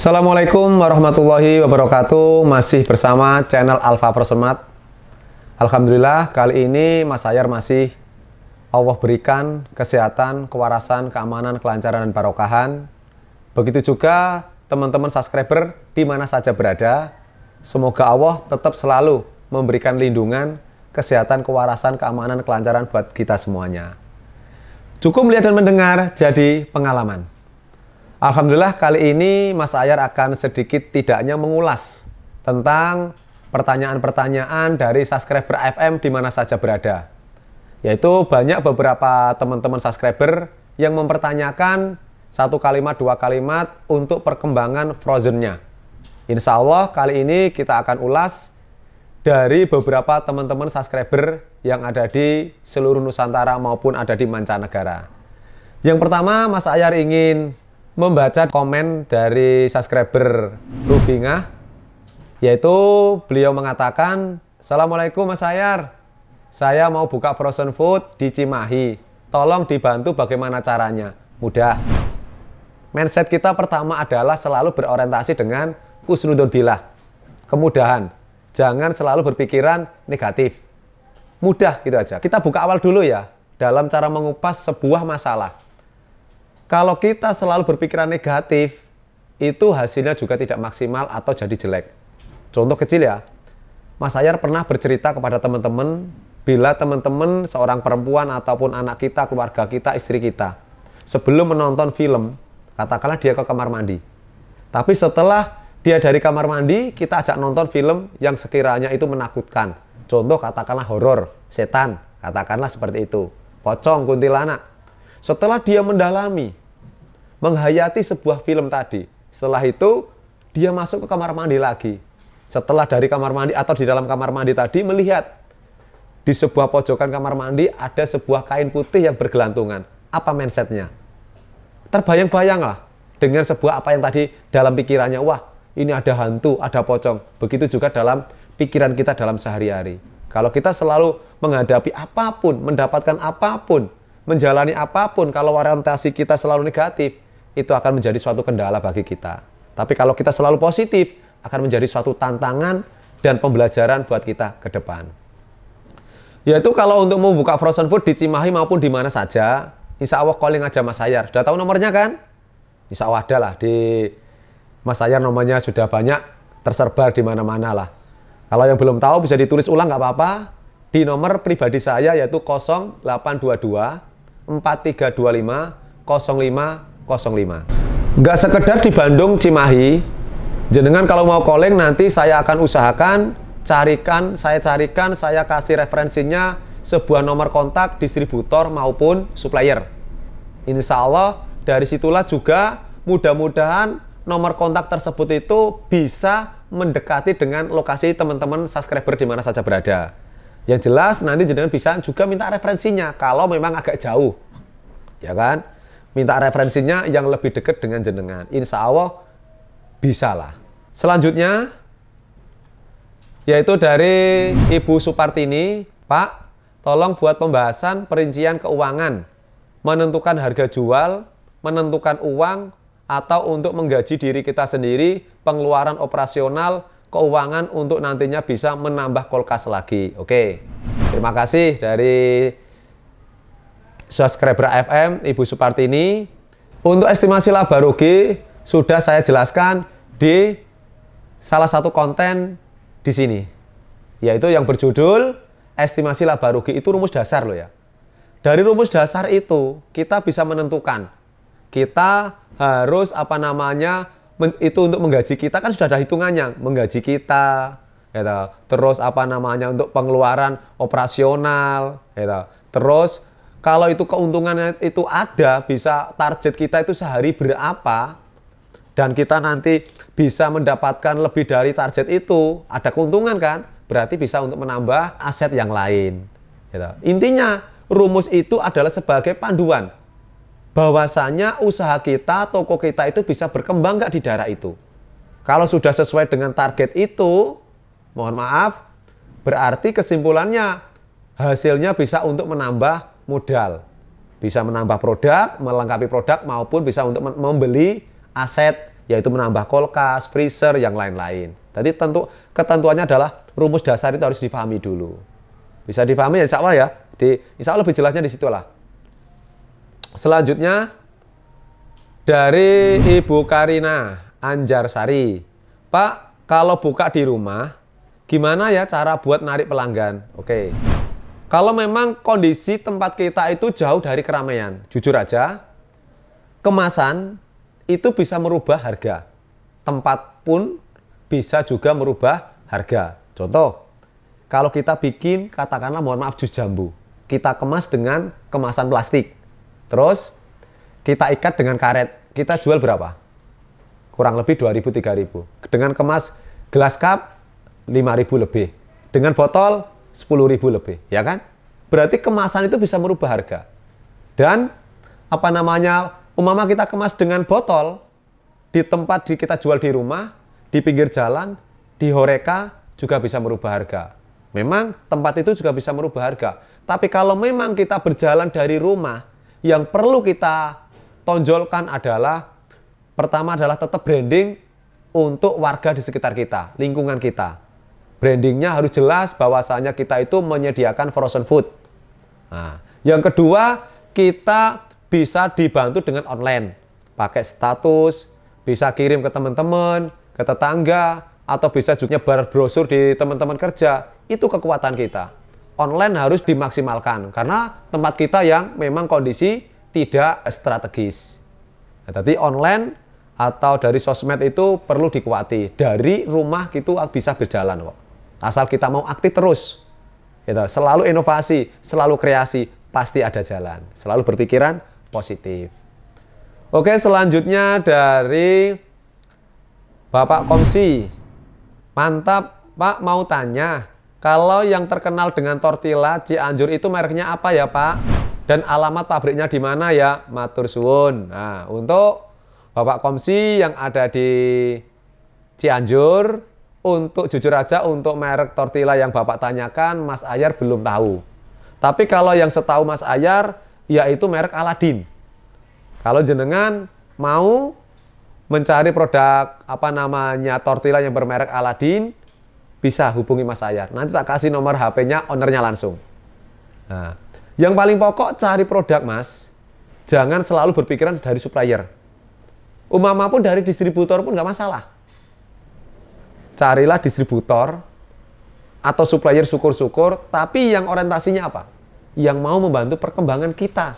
Assalamualaikum warahmatullahi wabarakatuh. Masih bersama channel Alfa Prosemat. Alhamdulillah kali ini Mas Ayar masih Allah berikan kesehatan, kewarasan, keamanan, kelancaran, dan barokahan. Begitu juga teman-teman subscriber di mana saja berada. Semoga Allah tetap selalu memberikan lindungan, kesehatan, kewarasan, keamanan, kelancaran buat kita semuanya. Cukup melihat dan mendengar jadi pengalaman. Alhamdulillah kali ini Mas Ayar akan sedikit tidaknya mengulas tentang pertanyaan-pertanyaan dari subscriber FM di mana saja berada. Yaitu banyak beberapa teman-teman subscriber yang mempertanyakan satu kalimat, dua kalimat untuk perkembangan Frozen-nya. Insya Allah kali ini kita akan ulas dari beberapa teman-teman subscriber yang ada di seluruh Nusantara maupun ada di mancanegara. Yang pertama Mas Ayar ingin membaca komen dari subscriber Rubingah, yaitu beliau mengatakan, "Assalamualaikum Mas Ayar, saya mau buka frozen food di Cimahi, tolong dibantu bagaimana caranya." Mudah. Mindset kita pertama adalah selalu berorientasi dengan husnudon billah, kemudahan. Jangan selalu berpikiran negatif. Mudah gitu aja. Kita buka awal dulu ya, dalam cara mengupas sebuah masalah. Kalau kita selalu berpikiran negatif, itu hasilnya juga tidak maksimal atau jadi jelek. Contoh kecil ya, Mas Ayar pernah bercerita kepada teman-teman, bila teman-teman seorang perempuan ataupun anak kita, keluarga kita, istri kita, sebelum menonton film, katakanlah dia ke kamar mandi. Tapi setelah dia dari kamar mandi, kita ajak nonton film yang sekiranya itu menakutkan. Contoh katakanlah horor, setan, katakanlah seperti itu. Pocong, kuntilanak. Setelah dia mendalami, menghayati sebuah film tadi, setelah itu dia masuk ke kamar mandi lagi. Setelah dari kamar mandi atau di dalam kamar mandi tadi melihat di sebuah pojokan kamar mandi ada sebuah kain putih yang bergelantungan. Apa mindsetnya? Terbayang-bayanglah dengan sebuah apa yang tadi dalam pikirannya, wah ini ada hantu, ada pocong. Begitu juga dalam pikiran kita dalam sehari-hari. Kalau kita selalu menghadapi apapun, mendapatkan apapun, menjalani apapun, kalau orientasi kita selalu negatif, itu akan menjadi suatu kendala bagi kita. Tapi kalau kita selalu positif, akan menjadi suatu tantangan dan pembelajaran buat kita ke depan. Yaitu kalau untuk membuka frozen food di Cimahi maupun di mana saja, insya Allah calling aja Mas Ayar. Sudah tahu nomornya kan? Insya Allah ada lah. Di Mas Ayar nomornya sudah banyak, tersebar di mana-mana lah. Kalau yang belum tahu bisa ditulis ulang nggak apa-apa. Di nomor pribadi saya yaitu 0822 4325 0505. Nggak sekedar di Bandung, Cimahi. Jenengan kalau mau calling nanti saya akan usahakan saya kasih referensinya sebuah nomor kontak distributor maupun supplier. Insya Allah dari situlah juga mudah-mudahan nomor kontak tersebut itu bisa mendekati dengan lokasi teman-teman subscriber di mana saja berada. Yang jelas nanti jenengan bisa juga minta referensinya kalau memang agak jauh. Ya kan? Minta referensinya yang lebih dekat dengan jenengan. Insya Allah bisa lah. Selanjutnya yaitu dari Ibu Supartini, Pak, tolong buat pembahasan perincian keuangan, menentukan harga jual, menentukan uang, atau untuk menggaji diri kita sendiri, pengeluaran operasional, keuangan untuk nantinya bisa menambah kulkas lagi. Oke, terima kasih dari subscriber FM Ibu Supartini. Untuk estimasi laba rugi sudah saya jelaskan di salah satu konten di sini, yaitu yang berjudul estimasi laba rugi. Itu rumus dasar loh ya. Dari rumus dasar itu kita bisa menentukan kita harus itu untuk menggaji kita kan sudah ada hitungannya, menggaji kita, gitu. Terus untuk pengeluaran operasional, gitu. Terus kalau itu keuntungannya itu ada, bisa target kita itu sehari berapa, dan kita nanti bisa mendapatkan lebih dari target itu, ada keuntungan kan, berarti bisa untuk menambah aset yang lain, gitu. Intinya rumus itu adalah sebagai panduan bahwasanya usaha kita, toko kita itu bisa berkembang nggak di daerah itu. Kalau sudah sesuai dengan target itu, mohon maaf, berarti kesimpulannya hasilnya bisa untuk menambah modal. Bisa menambah produk, melengkapi produk, maupun bisa untuk membeli aset yaitu menambah kulkas, freezer, yang lain-lain. Jadi ketentuannya adalah rumus dasar itu harus difahami dulu. Bisa difahami ya insya Allah ya. Insya Allah lebih jelasnya di situ lah. Selanjutnya dari Ibu Karina Anjarsari. Pak, kalau buka di rumah, gimana ya cara buat narik pelanggan? Oke. Kalau memang kondisi tempat kita itu jauh dari keramaian, jujur aja, kemasan itu bisa merubah harga. Tempat pun bisa juga merubah harga. Contoh, kalau kita bikin, katakanlah mohon maaf jus jambu, kita kemas dengan kemasan plastik. Terus kita ikat dengan karet, kita jual berapa? Kurang lebih 2.000-3.000. Dengan kemas gelas cup 5.000 lebih. Dengan botol 10.000 lebih, ya kan? Berarti kemasan itu bisa merubah harga. Dan umpama kita kemas dengan botol di tempat kita jual di rumah, di pinggir jalan, di horeca juga bisa merubah harga. Memang tempat itu juga bisa merubah harga. Tapi kalau memang kita berjalan dari rumah, yang perlu kita tonjolkan adalah pertama adalah tetap branding untuk warga di sekitar kita, lingkungan kita. Brandingnya harus jelas bahwasanya kita itu menyediakan frozen food. Nah, yang kedua, kita bisa dibantu dengan online. Pakai status, bisa kirim ke teman-teman, ke tetangga, atau bisa juga nyebar brosur di teman-teman kerja. Itu kekuatan kita. Online harus dimaksimalkan, karena tempat kita yang memang kondisi tidak strategis. Nah, tadi online atau dari sosmed itu perlu dikuati. Dari rumah itu bisa berjalan kok. Asal kita mau aktif terus, gitu. Selalu inovasi, selalu kreasi, pasti ada jalan. Selalu berpikiran positif. Oke, selanjutnya dari Bapak Komsi. Mantap, Pak, mau tanya, kalau yang terkenal dengan tortilla Cianjur itu mereknya apa ya, Pak? Dan alamat pabriknya di mana ya? Matur suwun. Nah, untuk Bapak Komsi yang ada di Cianjur, untuk jujur aja untuk merek tortilla yang Bapak tanyakan, Mas Ayar belum tahu. Tapi kalau yang setahu Mas Ayar, yaitu merek Aladin. Kalau jenengan mau mencari produk tortilla yang bermerek Aladin, bisa hubungi Mas Ayar. Nanti tak kasih nomor HP-nya, ownernya langsung. Nah, yang paling pokok cari produk, Mas. Jangan selalu berpikiran dari supplier. Umpama pun dari distributor pun nggak masalah. Carilah distributor atau supplier syukur-syukur, tapi yang orientasinya apa? Yang mau membantu perkembangan kita.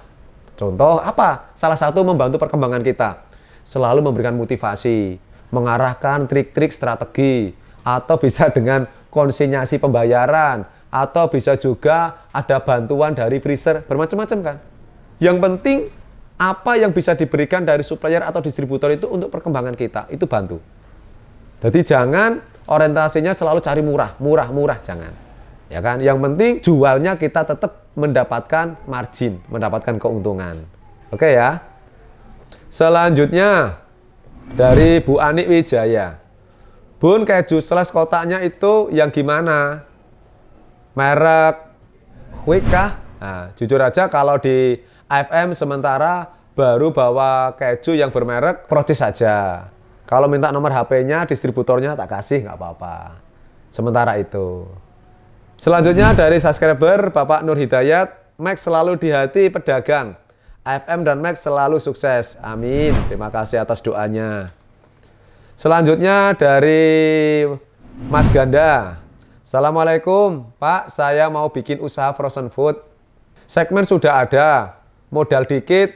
Contoh apa? Salah satu membantu perkembangan kita. Selalu memberikan motivasi, mengarahkan trik-trik strategi, atau bisa dengan konsinyasi pembayaran, atau bisa juga ada bantuan dari freezer, bermacam-macam kan. Yang penting apa yang bisa diberikan dari supplier atau distributor itu untuk perkembangan kita, itu bantu. Jadi jangan orientasinya selalu cari murah, jangan. Ya kan? Yang penting jualnya kita tetap mendapatkan margin, mendapatkan keuntungan. Oke ya. Selanjutnya dari Bu Anik Wijaya. Bun, keju slash kotaknya itu yang gimana? Merek Quick kah? Nah, jujur aja kalau di AFM sementara baru bawa keju yang bermerek Procis saja. Kalau minta nomor HP-nya, distributornya tak kasih, nggak apa-apa. Sementara itu. Selanjutnya dari subscriber Bapak Nur Hidayat, Max selalu di hati pedagang. AFM dan Max selalu sukses. Amin. Terima kasih atas doanya. Selanjutnya dari Mas Ganda. Assalamualaikum, Pak. Saya mau bikin usaha frozen food. Segmen sudah ada, modal dikit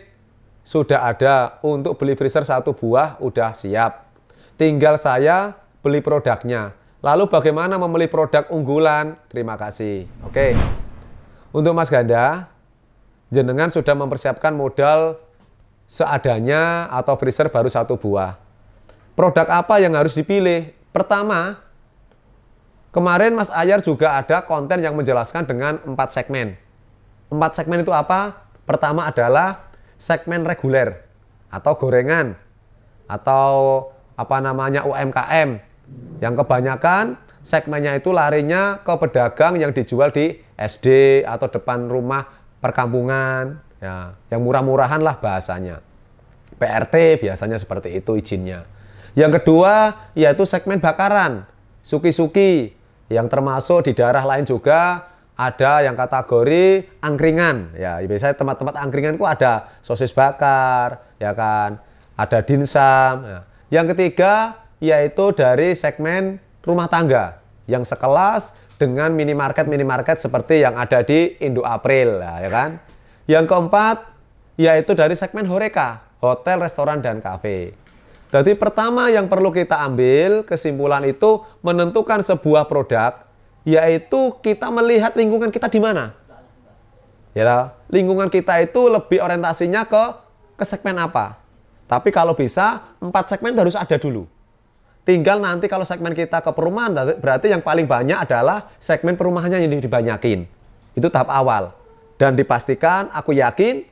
sudah ada, untuk beli freezer 1 buah udah siap. Tinggal saya beli produknya. Lalu bagaimana memilih produk unggulan? Terima kasih. Oke. Untuk Mas Ganda, jenengan sudah mempersiapkan modal seadanya atau freezer baru 1 buah. Produk apa yang harus dipilih? Pertama, kemarin Mas Ayar juga ada konten yang menjelaskan dengan 4 segmen. 4 segmen itu apa? Pertama adalah segmen reguler atau gorengan atau UMKM, yang kebanyakan segmennya itu larinya ke pedagang yang dijual di SD atau depan rumah perkampungan, ya, yang murah-murahan lah bahasanya. PRT biasanya seperti itu izinnya. Yang kedua, yaitu segmen bakaran, suki-suki, yang termasuk di daerah lain juga ada yang kategori angkringan. Ya, biasanya tempat-tempat angkringan itu ada sosis bakar, ya kan, ada dimsum. Ya. Yang ketiga, yaitu dari segmen rumah tangga, yang sekelas dengan minimarket seperti yang ada di Indo April, ya kan. Yang keempat, yaitu dari segmen horeca, hotel, restoran, dan kafe. Jadi pertama yang perlu kita ambil kesimpulan itu menentukan sebuah produk, yaitu kita melihat lingkungan kita di mana. Ya, lingkungan kita itu lebih orientasinya ke segmen apa. Tapi kalau bisa 4 segmen harus ada dulu. Tinggal nanti kalau segmen kita ke perumahan, berarti yang paling banyak adalah segmen perumahannya yang dibanyakin. Itu tahap awal. Dan dipastikan, aku yakin,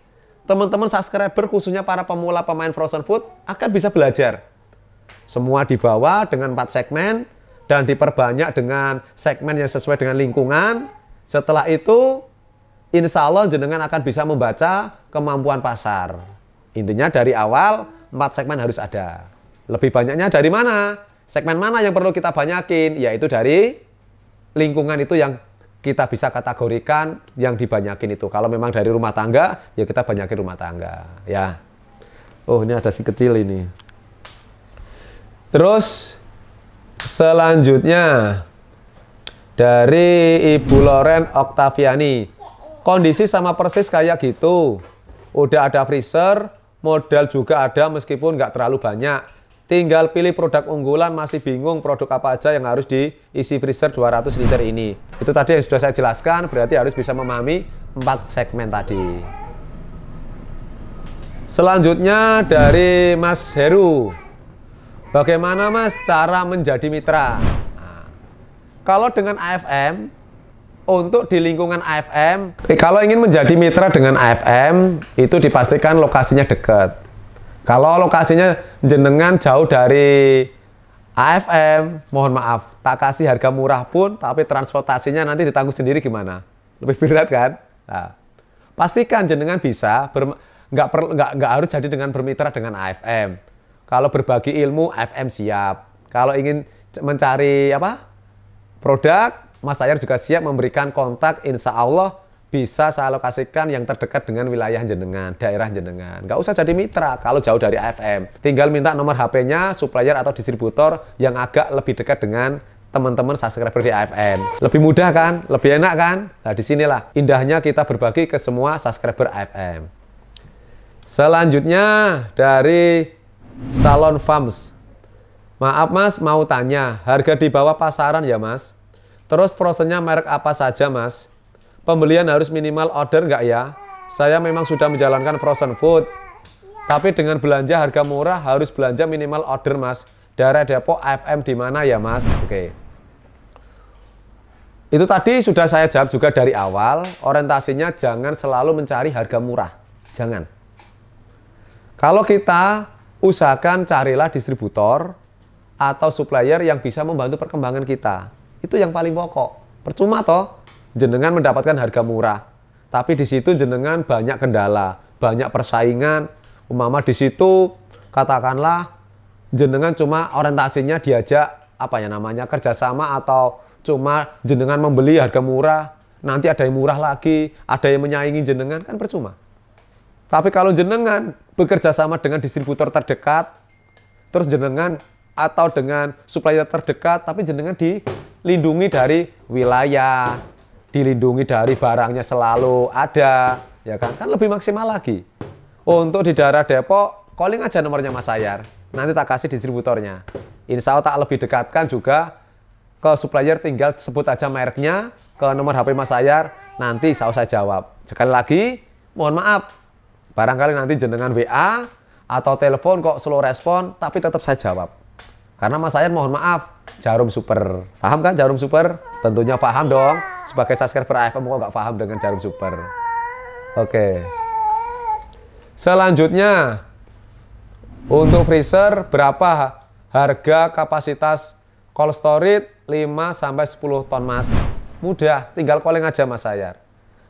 teman-teman subscriber khususnya para pemula pemain frozen food akan bisa belajar. Semua dibawa dengan 4 segmen dan diperbanyak dengan segmen yang sesuai dengan lingkungan. Setelah itu, insya Allah jenengan akan bisa membaca kemampuan pasar. Intinya dari awal 4 segmen harus ada. Lebih banyaknya dari mana? Segmen mana yang perlu kita banyakin? Yaitu dari lingkungan itu yang kita bisa kategorikan yang dibanyakin itu. Kalau memang dari rumah tangga, ya kita banyakin rumah tangga. Ya. Oh, ini ada si kecil ini. Terus selanjutnya dari Ibu Loren Oktaviani. Kondisi sama persis kayak gitu. Udah ada freezer, modal juga ada meskipun nggak terlalu banyak. Tinggal pilih produk unggulan, masih bingung produk apa aja yang harus diisi freezer 200 liter ini. Itu tadi yang sudah saya jelaskan, berarti harus bisa memahami 4 segmen tadi. Selanjutnya dari Mas Heru. Bagaimana Mas cara menjadi mitra? Nah, kalau dengan AFM, untuk di lingkungan AFM, kalau ingin menjadi mitra dengan AFM, itu dipastikan lokasinya dekat. Kalau lokasinya jenengan jauh dari AFM, mohon maaf, tak kasih harga murah pun, tapi transportasinya nanti ditanggung sendiri gimana? Lebih berat kan? Nah, pastikan jenengan bisa, nggak harus jadi dengan bermitra dengan AFM. Kalau berbagi ilmu, AFM siap. Kalau ingin mencari produk, Mas Ayar juga siap memberikan kontak, insya Allah bisa saya alokasikan yang terdekat dengan wilayah jenengan, daerah jenengan. Nggak usah jadi mitra kalau jauh dari AFM. Tinggal minta nomor HP-nya, supplier atau distributor yang agak lebih dekat dengan teman-teman subscriber di AFM. Lebih mudah kan? Lebih enak kan? Nah, disinilah indahnya kita berbagi ke semua subscriber AFM. Selanjutnya dari Salon Farms. Maaf Mas, mau tanya, harga di bawah pasaran ya Mas? Terus frozennya merek apa saja Mas? Pembelian harus minimal order nggak ya? Saya memang sudah menjalankan frozen food. Tapi dengan belanja harga murah harus belanja minimal order Mas. Daerah Depok AFM di mana ya Mas? Oke. Itu tadi sudah saya jawab juga dari awal. Orientasinya jangan selalu mencari harga murah. Jangan. Kalau kita usahakan carilah distributor atau supplier yang bisa membantu perkembangan kita. Itu yang paling pokok. Percuma toh jenengan mendapatkan harga murah, tapi di situ jenengan banyak kendala, banyak persaingan. Umpama di situ katakanlah jenengan cuma orientasinya diajak kerjasama atau cuma jenengan membeli harga murah, nanti ada yang murah lagi, ada yang menyaingi jenengan, kan percuma. Tapi kalau jenengan bekerja sama dengan distributor terdekat, terus jenengan atau dengan supplier terdekat, tapi jenengan dilindungi dari wilayah, dilindungi dari barangnya selalu ada, ya kan? Kan lebih maksimal lagi. Untuk di daerah Depok, calling aja nomornya Mas Ayar. Nanti tak kasih distributornya. Insya Allah tak lebih dekatkan juga ke supplier, tinggal sebut aja mereknya, ke nomor HP Mas Ayar, nanti saya jawab. Sekali lagi, mohon maaf, barangkali nanti jenengan WA atau telepon kok slow respon, tapi tetap saya jawab. Karena Mas Ayar mohon maaf, Jarum Super. Paham kan Jarum Super? Tentunya paham dong. Sebagai subscriber AFM kok nggak paham dengan Jarum Super. Oke. Selanjutnya, untuk freezer berapa harga kapasitas cold storage 5-10 ton Mas? Mudah, tinggal calling aja Mas Ayar.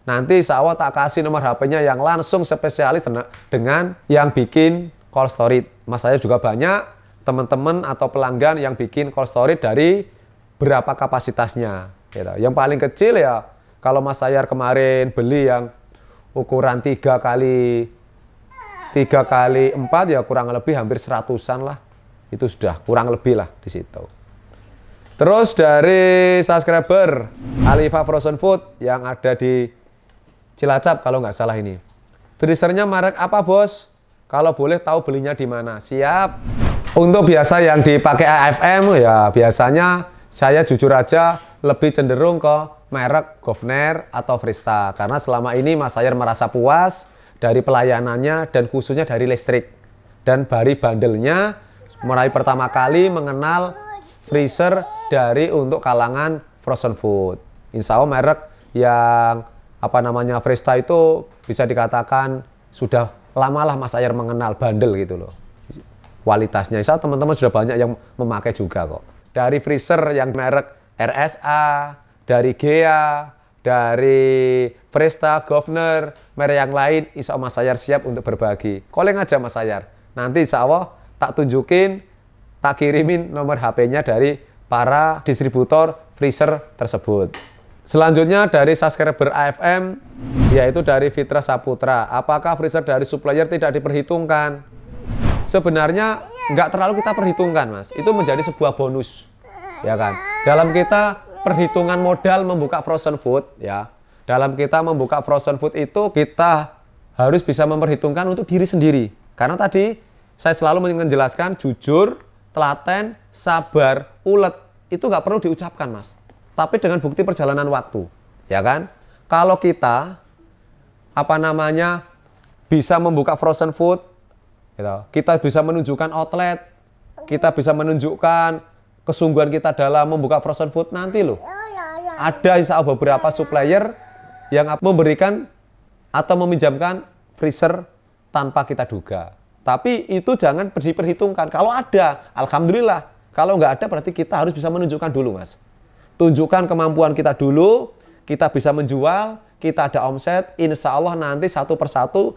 Nanti insya Allah tak kasih nomor HP-nya yang langsung spesialis dengan yang bikin cold storage. Mas Ayar juga banyak teman-teman atau pelanggan yang bikin cold storage dari berapa kapasitasnya. Gitu. Yang paling kecil ya, kalau Mas Sayar kemarin beli yang ukuran 3 kali 4 ya kurang lebih hampir 100-an lah. Itu sudah kurang lebih lah di situ. Terus dari subscriber Alifa Frozen Food yang ada di Cilacap kalau nggak salah ini. Freezernya merek apa bos? Kalau boleh tahu belinya di mana? Siap. Untuk biasa yang dipakai AFM ya biasanya saya jujur aja lebih cenderung ke merek Govner atau Freesta. Karena selama ini Mas Sayar merasa puas dari pelayanannya dan khususnya dari listrik. Dan dari bandelnya mulai pertama kali mengenal freezer dari untuk kalangan frozen food. Insya Allah merek yang Freesta itu bisa dikatakan sudah lama lah Mas Sayar mengenal bandel gitu loh. Kualitasnya, insya Allah teman-teman sudah banyak yang memakai juga kok. Dari freezer yang merek RSA, dari Gea, dari Freesta, Govner, merek yang lain, insya Allah Mas Sayar siap untuk berbagi. Calling aja Mas Sayar. Nanti insya Allah tak tunjukin, tak kirimin nomor HP-nya dari para distributor freezer tersebut. Selanjutnya dari subscriber AFM, yaitu dari Fitra Saputra. Apakah freezer dari supplier tidak diperhitungkan? Sebenarnya nggak terlalu kita perhitungkan, Mas. Itu menjadi sebuah bonus, ya kan? Dalam kita perhitungan modal membuka frozen food, ya. Dalam kita membuka frozen food itu kita harus bisa memperhitungkan untuk diri sendiri. Karena tadi saya selalu menjelaskan jujur, telaten, sabar, ulet. Itu nggak perlu diucapkan, Mas. Tapi dengan bukti perjalanan waktu, ya kan? Kalau kita, bisa membuka frozen food, gitu, kita bisa menunjukkan outlet, kita bisa menunjukkan kesungguhan kita dalam membuka frozen food nanti loh. Ada insya Allah beberapa supplier yang memberikan atau meminjamkan freezer tanpa kita duga. Tapi itu jangan diperhitungkan. Kalau ada, alhamdulillah. Kalau nggak ada berarti kita harus bisa menunjukkan dulu, Mas. Tunjukkan kemampuan kita dulu, kita bisa menjual, kita ada omset, insya Allah nanti satu persatu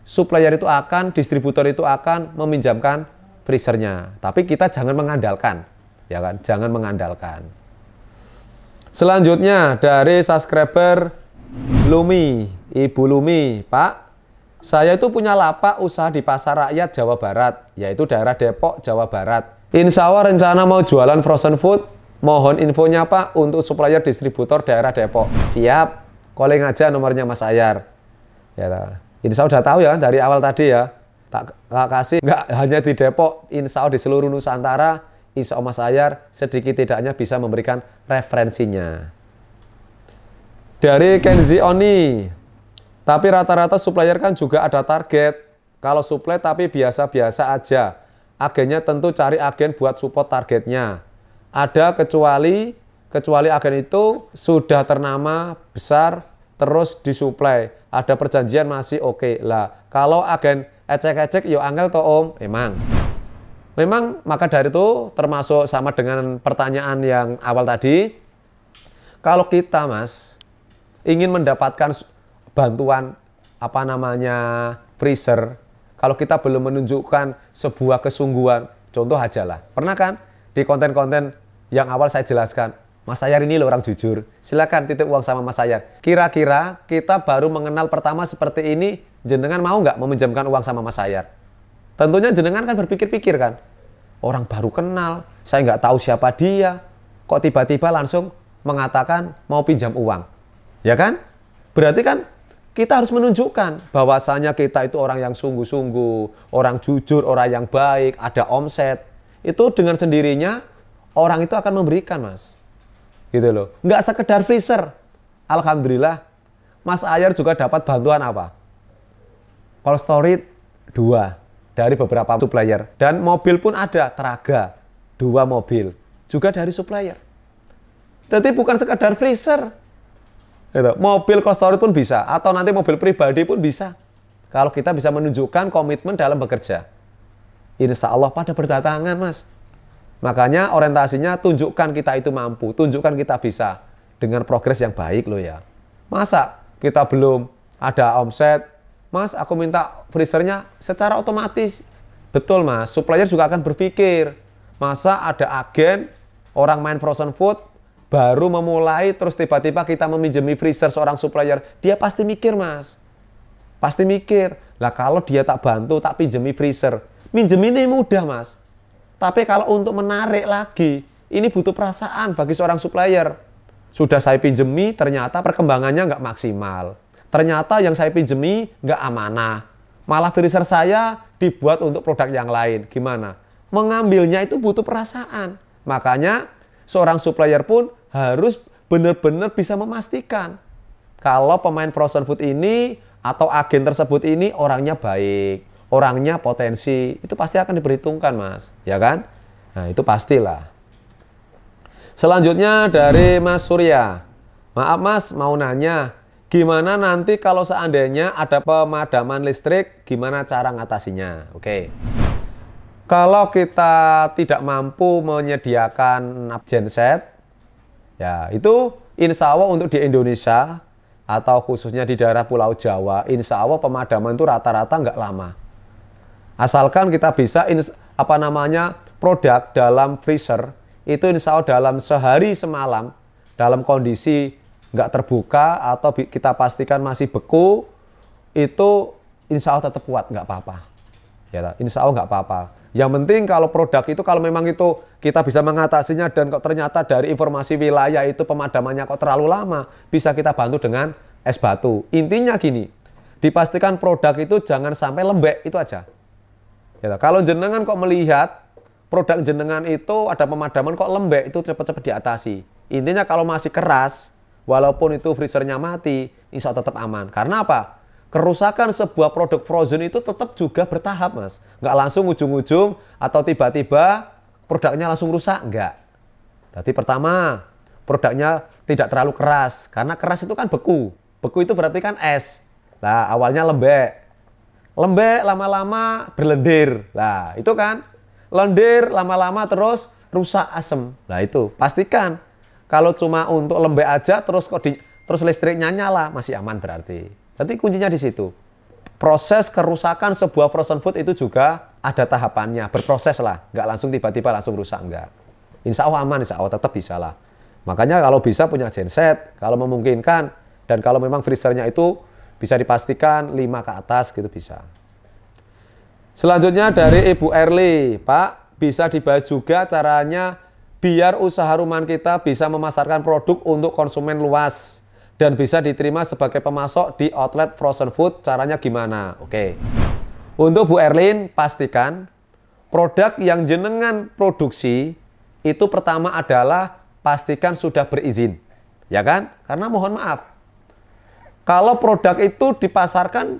supplier itu akan, distributor itu akan meminjamkan freezernya. Tapi kita jangan mengandalkan, ya kan? Jangan mengandalkan. Selanjutnya dari subscriber Lumi, Ibu Lumi, Pak. Saya itu punya lapak usaha di Pasar Rakyat Jawa Barat, yaitu daerah Depok, Jawa Barat. Insya Allah rencana mau jualan frozen food, mohon infonya Pak untuk supplier distributor daerah Depok. Siap, calling aja nomornya Mas Sayar. Ya, insya Allah udah tahu ya dari awal tadi ya. Tak kasih, nggak hanya di Depok, insya Allah di seluruh Nusantara, insya Allah Mas Sayar sedikit tidaknya bisa memberikan referensinya. Dari Kenzi Oni. Tapi rata-rata supplier kan juga ada target. Kalau supply tapi biasa-biasa aja. Agennya tentu cari agen buat support targetnya. Ada kecuali agen itu sudah ternama besar terus disuplai. Ada perjanjian masih oke lah. Kalau agen ecek-ecek yo angel to Om. Memang maka dari itu termasuk sama dengan pertanyaan yang awal tadi. Kalau kita Mas ingin mendapatkan bantuan freezer, kalau kita belum menunjukkan sebuah kesungguhan, contoh aja lah, pernah kan di konten-konten yang awal saya jelaskan, Mas Sayar ini loh orang jujur, silakan titip uang sama Mas Sayar. Kira-kira kita baru mengenal pertama seperti ini, jenengan mau nggak meminjamkan uang sama Mas Sayar? Tentunya jenengan kan berpikir-pikir kan, orang baru kenal, saya nggak tahu siapa dia, kok tiba-tiba langsung mengatakan mau pinjam uang, ya kan? Berarti kan kita harus menunjukkan bahwasanya kita itu orang yang sungguh-sungguh, orang jujur, orang yang baik, ada omset. Itu dengan sendirinya orang itu akan memberikan, Mas. Gitu loh. Nggak sekedar freezer. Alhamdulillah, Mas Sayar juga dapat bantuan apa? Cold storage 2 dari beberapa supplier. Dan mobil pun ada, Teraga 2 mobil. Juga dari supplier. Jadi bukan sekedar freezer. Gitu. Mobil cold storage pun bisa, atau nanti mobil pribadi pun bisa. Kalau kita bisa menunjukkan komitmen dalam bekerja. Insya Allah pada berdatangan, Mas. Makanya orientasinya tunjukkan kita itu mampu, tunjukkan kita bisa dengan progres yang baik loh ya. Masa kita belum ada omset, Mas aku minta freezernya secara otomatis. Betul Mas, supplier juga akan berpikir, Masa ada agen, orang main frozen food, baru memulai, terus tiba-tiba kita meminjami freezer seorang supplier, dia pasti mikir, Mas. Pasti mikir, lah kalau dia tak bantu, tak pinjami freezer, minjem ini mudah, Mas. Tapi kalau untuk menarik lagi, ini butuh perasaan bagi seorang supplier. Sudah saya pinjemi, ternyata perkembangannya nggak maksimal. Ternyata yang saya pinjemi nggak amanah. Malah freezer saya dibuat untuk produk yang lain. Gimana? Mengambilnya itu butuh perasaan. Makanya seorang supplier pun harus benar-benar bisa memastikan kalau pemain frozen food ini atau agen tersebut ini orangnya baik, orangnya potensi, itu pasti akan diperhitungkan, Mas. Ya kan? Nah, itu pastilah. Selanjutnya dari Mas Surya. Maaf Mas, mau nanya, gimana nanti kalau seandainya ada pemadaman listrik, gimana cara ngatasinya? Oke. Kalau kita tidak mampu menyediakan genset, ya itu insya Allah untuk di Indonesia atau khususnya di daerah Pulau Jawa, insya Allah pemadaman itu rata-rata nggak lama. Asalkan kita bisa produk dalam freezer itu insya Allah dalam sehari semalam dalam kondisi nggak terbuka atau kita pastikan masih beku, itu insya Allah tetap kuat, nggak apa-apa. Ya, insya Allah nggak apa-apa. Yang penting kalau produk itu, kalau memang itu kita bisa mengatasinya dan kok ternyata dari informasi wilayah itu pemadamannya kok terlalu lama, bisa kita bantu dengan es batu. Intinya gini, dipastikan produk itu jangan sampai lembek, itu aja. Ya, kalau jenengan kok melihat produk jenengan itu ada pemadaman kok lembek, itu cepat-cepat diatasi. Intinya kalau masih keras, walaupun itu freezernya mati, insya Allah tetap aman. Karena apa? Kerusakan sebuah produk frozen itu tetap juga bertahap, Mas. Nggak langsung ujung-ujung atau tiba-tiba produknya langsung rusak, enggak. Jadi pertama, produknya tidak terlalu keras. Karena keras itu kan beku. Beku itu berarti kan es. Nah, awalnya lembek. Lembek lama-lama berlendir. Nah, itu kan lendir lama-lama terus rusak asem. Nah, itu pastikan kalau cuma untuk lembek aja terus terus listriknya nyala, masih aman berarti. Jadi kuncinya di situ. Proses kerusakan sebuah frozen food itu juga ada tahapannya, berproses lah. Nggak langsung tiba-tiba langsung rusak, enggak. Insya Allah aman, insya Allah tetap bisa lah. Makanya kalau bisa punya genset, kalau memungkinkan, dan kalau memang freezernya itu bisa dipastikan 5 ke atas gitu bisa. Selanjutnya dari Ibu Erli, Pak, bisa dibahas juga caranya biar usaha rumahan kita bisa memasarkan produk untuk konsumen luas dan bisa diterima sebagai pemasok di outlet frozen food, caranya gimana? Oke. Untuk Bu Erlin, pastikan produk yang jenengan produksi itu pertama adalah pastikan sudah berizin. Ya kan? Karena mohon maaf, kalau produk itu dipasarkan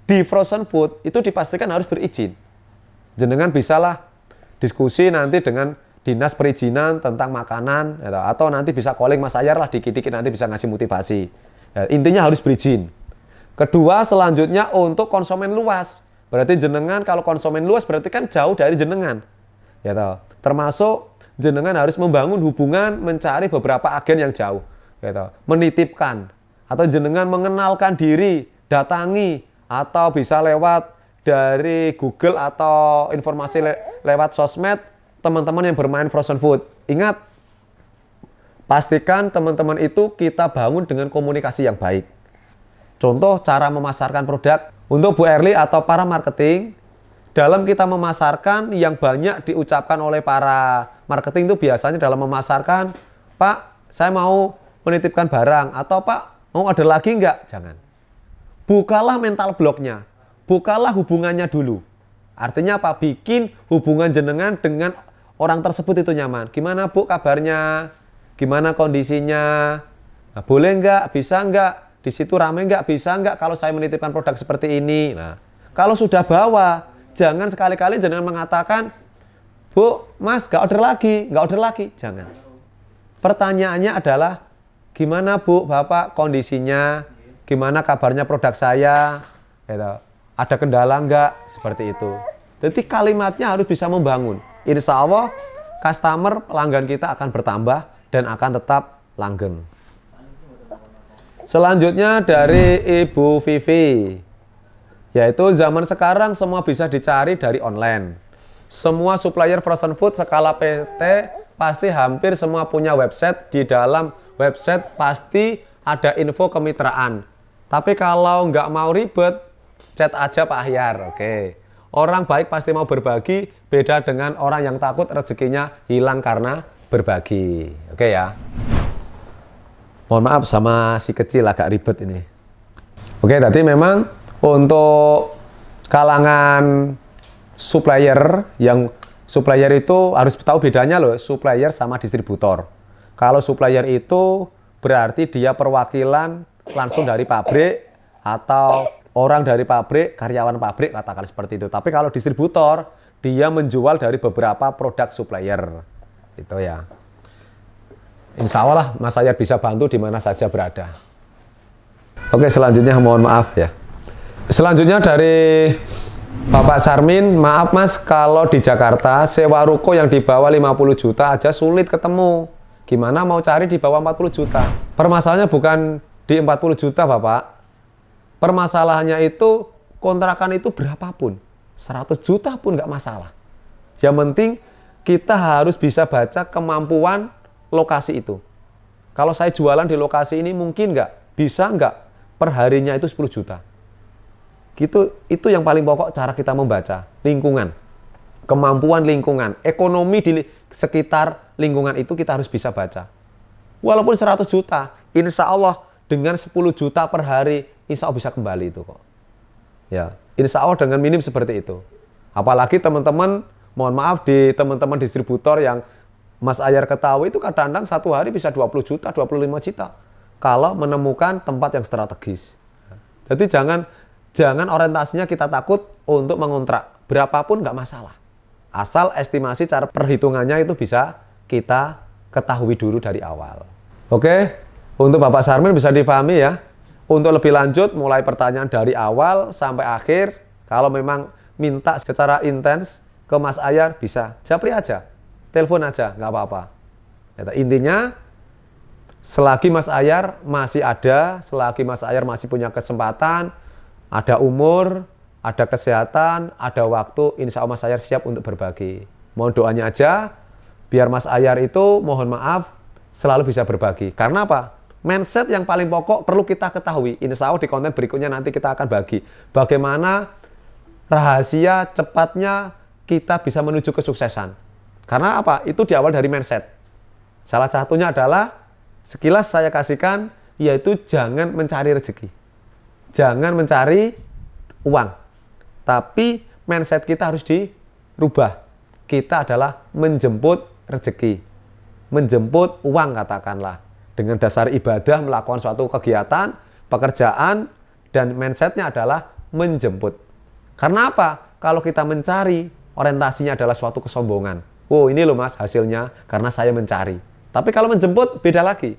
di frozen food, itu dipastikan harus berizin. Jenengan bisalah diskusi nanti dengan dinas perizinan tentang makanan, atau nanti bisa calling Mas Ayar lah dikit-dikit, nanti bisa ngasih motivasi. Ya, intinya harus berizin. Kedua, selanjutnya untuk konsumen luas. Berarti jenengan kalau konsumen luas berarti kan jauh dari jenengan. Ya, termasuk jenengan harus membangun hubungan, mencari beberapa agen yang jauh. Ya, menitipkan atau jenengan mengenalkan diri, datangi atau bisa lewat dari Google atau informasi lewat sosmed teman-teman yang bermain frozen food. Ingat, pastikan teman-teman itu kita bangun dengan komunikasi yang baik. Contoh cara memasarkan produk untuk Bu Erli atau para marketing, dalam kita memasarkan yang banyak diucapkan oleh para marketing itu biasanya dalam memasarkan, Pak, saya mau menitipkan barang, atau Pak, mau ada lagi enggak? Jangan. Bukalah mental blocknya, bukalah hubungannya dulu. Artinya apa? Bikin hubungan jenengan dengan orang tersebut itu nyaman. Gimana Bu kabarnya? Gimana kondisinya? Nah, boleh nggak? Bisa nggak? Di situ ramai nggak? Bisa nggak kalau saya menitipkan produk seperti ini? Nah, kalau sudah bawa, jangan sekali-kali jangan mengatakan, Bu, Mas, nggak order lagi. Jangan. Pertanyaannya adalah, gimana Bu, Bapak kondisinya? Gimana kabarnya produk saya? Gitu. Ada kendala nggak? Seperti itu. Jadi kalimatnya harus bisa membangun. Insya Allah customer pelanggan kita akan bertambah dan akan tetap langgeng. Selanjutnya dari Ibu Vivi, yaitu zaman sekarang semua bisa dicari dari online. Semua supplier frozen food skala PT pasti hampir semua punya website. Di dalam website pasti ada info kemitraan. Tapi kalau nggak mau ribet, chat aja Pak Ahyar. Oke. Orang baik pasti mau berbagi, beda dengan orang yang takut rezekinya hilang karena berbagi. Oke ya. Mohon maaf sama si kecil agak ribet ini. Oke, tadi memang untuk kalangan supplier, yang supplier itu harus tahu bedanya loh, supplier sama distributor. Kalau supplier itu berarti dia perwakilan langsung dari pabrik atau orang dari pabrik, karyawan pabrik, katakan seperti itu. Tapi kalau distributor, dia menjual dari beberapa produk supplier. Itu ya. Insya Allah lah Mas Ahyar bisa bantu di mana saja berada. Oke, selanjutnya mohon maaf ya. Selanjutnya dari Bapak Sarmin, maaf Mas, kalau di Jakarta sewa ruko yang di bawah 50 juta aja sulit ketemu. Gimana mau cari di bawah 40 juta? Permasalahannya bukan di 40 juta Bapak. Permasalahannya itu kontrakan itu berapapun. 100 juta pun nggak masalah. Yang penting kita harus bisa baca kemampuan lokasi itu. Kalau saya jualan di lokasi ini mungkin nggak? Bisa nggak? Perharinya itu 10 juta. Itu yang paling pokok cara kita membaca. Lingkungan. Kemampuan lingkungan. Ekonomi di sekitar lingkungan itu kita harus bisa baca. Walaupun 100 juta, insya Allah dengan 10 juta per hari, insya Allah bisa kembali itu kok. Ya, insya Allah dengan minim seperti itu. Apalagi teman-teman, mohon maaf di teman-teman distributor yang Mas Ahyar ketahui itu kadang-kadang satu hari bisa 20 juta, 25 juta. Kalau menemukan tempat yang strategis. Jadi jangan orientasinya kita takut untuk mengontrak. Berapapun nggak masalah. Asal estimasi cara perhitungannya itu bisa kita ketahui dulu dari awal. Oke, untuk Bapak Sarmin bisa dipahami ya. Untuk lebih lanjut, mulai pertanyaan dari awal sampai akhir. Kalau memang minta secara intens ke Mas Ahyar, bisa. Japri aja. Telepon aja, nggak apa-apa. Intinya, selagi Mas Ahyar masih ada, selagi Mas Ahyar masih punya kesempatan, ada umur, ada kesehatan, ada waktu, insya Allah Mas Ahyar siap untuk berbagi. Mohon doanya aja, biar Mas Ahyar itu, mohon maaf, selalu bisa berbagi. Karena apa? Mindset yang paling pokok perlu kita ketahui. Insya Allah di konten berikutnya nanti kita akan bagi. Bagaimana rahasia cepatnya kita bisa menuju kesuksesan. Karena apa? Itu diawal dari mindset. Salah satunya adalah, sekilas saya kasihkan, yaitu jangan mencari rezeki. Jangan mencari uang. Tapi mindset kita harus dirubah. Kita adalah menjemput rezeki. Menjemput uang katakanlah. Dengan dasar ibadah, melakukan suatu kegiatan, pekerjaan, dan mindsetnya adalah menjemput. Karena apa? Kalau kita mencari, orientasinya adalah suatu kesombongan. Oh ini loh Mas hasilnya karena saya mencari. Tapi kalau menjemput beda lagi.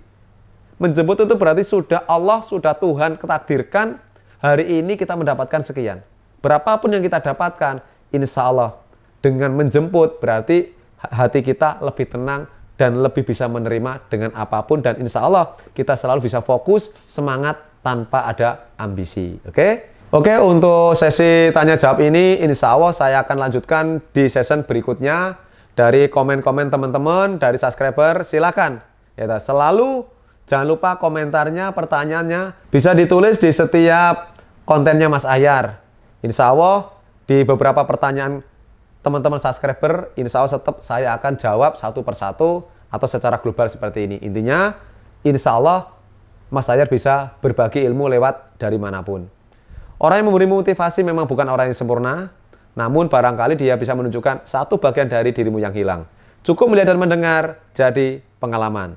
Menjemput itu berarti sudah Allah, sudah Tuhan ketakdirkan hari ini kita mendapatkan sekian. Berapapun yang kita dapatkan, insya Allah dengan menjemput berarti hati kita lebih tenang dan lebih bisa menerima dengan apapun. Dan insya Allah kita selalu bisa fokus, semangat tanpa ada ambisi. Oke, untuk sesi tanya jawab ini insya Allah saya akan lanjutkan di season berikutnya. Dari komen-komen teman-teman, dari subscriber, silakan. Ya, selalu jangan lupa komentarnya, pertanyaannya bisa ditulis di setiap kontennya Mas Ahyar. Insya Allah di beberapa pertanyaan teman-teman subscriber, insya Allah tetap saya akan jawab satu persatu atau secara global seperti ini. Intinya, insya Allah Mas Ahyar bisa berbagi ilmu lewat dari manapun. Orang yang memberi motivasi memang bukan orang yang sempurna. Namun barangkali dia bisa menunjukkan satu bagian dari dirimu yang hilang. Cukup melihat dan mendengar, jadi pengalaman.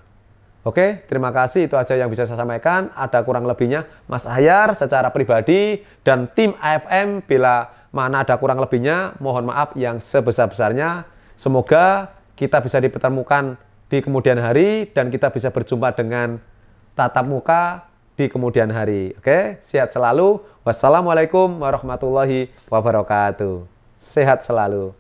Oke, terima kasih. Itu aja yang bisa saya sampaikan. Ada kurang lebihnya Mas Ahyar secara pribadi dan tim AFM. Bila mana ada kurang lebihnya, mohon maaf yang sebesar-besarnya. Semoga kita bisa dipertemukan di kemudian hari dan kita bisa berjumpa dengan tatap muka di kemudian hari. Oke, sehat selalu. Wassalamualaikum warahmatullahi wabarakatuh. Sehat selalu.